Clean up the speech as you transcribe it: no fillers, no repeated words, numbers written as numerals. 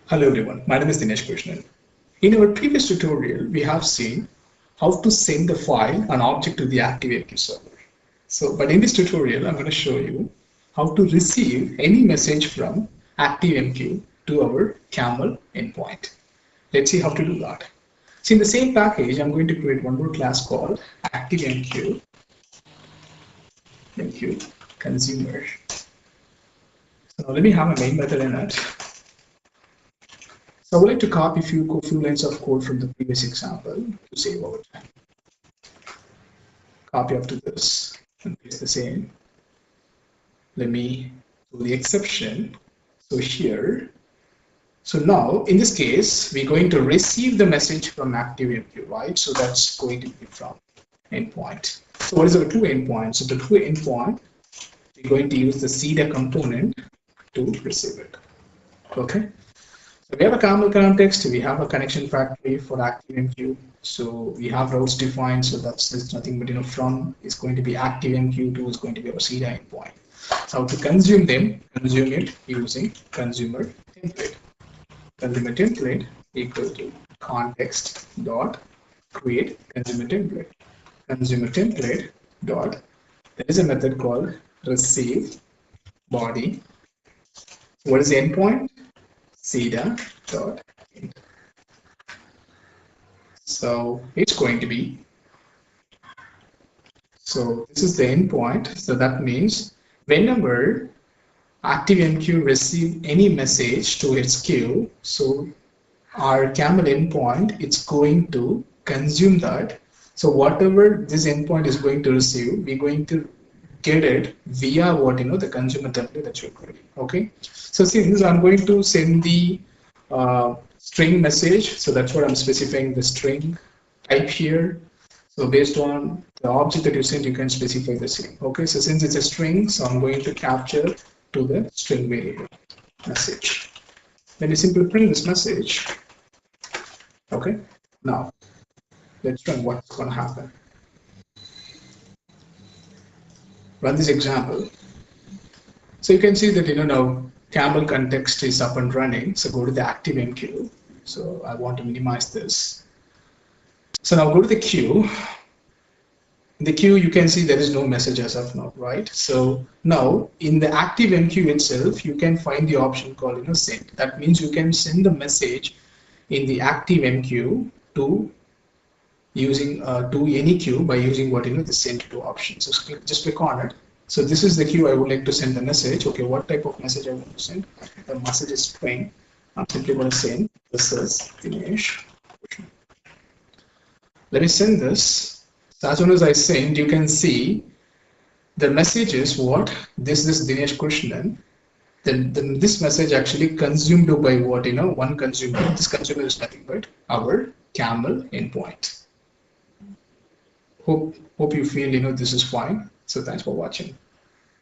Hello everyone, my name is Dinesh Krishnan. In our previous tutorial, we have seen how to send a file, an object to the ActiveMQ server. But in this tutorial, I'm going to show you how to receive any message from ActiveMQ to our Camel endpoint. Let's see how to do that. So in the same package, I'm going to create one more class called ActiveMQ consumer. So let me have a main method in it. So I would like to copy a few lines of code from the previous example to save over time. Copy up to this and paste the same. Let me do the exception. So here, so now in this case, we're going to receive the message from ActiveMQ, right? So that's going to be from endpoint. So what is our two endpoints? So the two endpoint, we're going to use the CEDA component to receive it. Okay. So we have a Camel context, we have a connection factory for ActiveMQ. So we have routes defined, so that's nothing but from is going to be ActiveMQ, to is going to be our CEDA endpoint. So how to consume them, consume it using consumer template. Consumer template equal to context dot create consumer template. Consumer template dot, there is a method called receive body. What is the endpoint? CEDA.int. So it's going to be, so this is the endpoint. So that means whenever ActiveMQ receive any message to its queue, so our Camel endpoint, it's going to consume that. So whatever this endpoint is going to receive, we're going to get it via what the consumer template that you're creating. Okay, so since I'm going to send the string message, so that's what I'm specifying the string type here. So based on the object that you send, you can specify the string. Okay, so since it's a string, so I'm going to capture to the string variable message. Then you simply print this message. Okay, now let's run what's going to happen. Run this example. So you can see that now Camel context is up and running. So go to the ActiveMQ. So I want to minimize this. So now go to the queue. In the queue, you can see there is no message as of now, right? So now in the ActiveMQ itself, you can find the option called send. That means you can send the message in the ActiveMQ to using to any queue by using what the send to option. So just click on it. So this is the queue I would like to send the message. Okay, what type of message I want to send? The message is string. I'm simply going to send this is Dinesh. Let me send this. So as soon as I send, you can see the message is what? This is Dinesh Krishnan. Then this message actually consumed by what? One consumer. This consumer is nothing but our Camel endpoint. Hope you feel this is fine. So thanks for watching.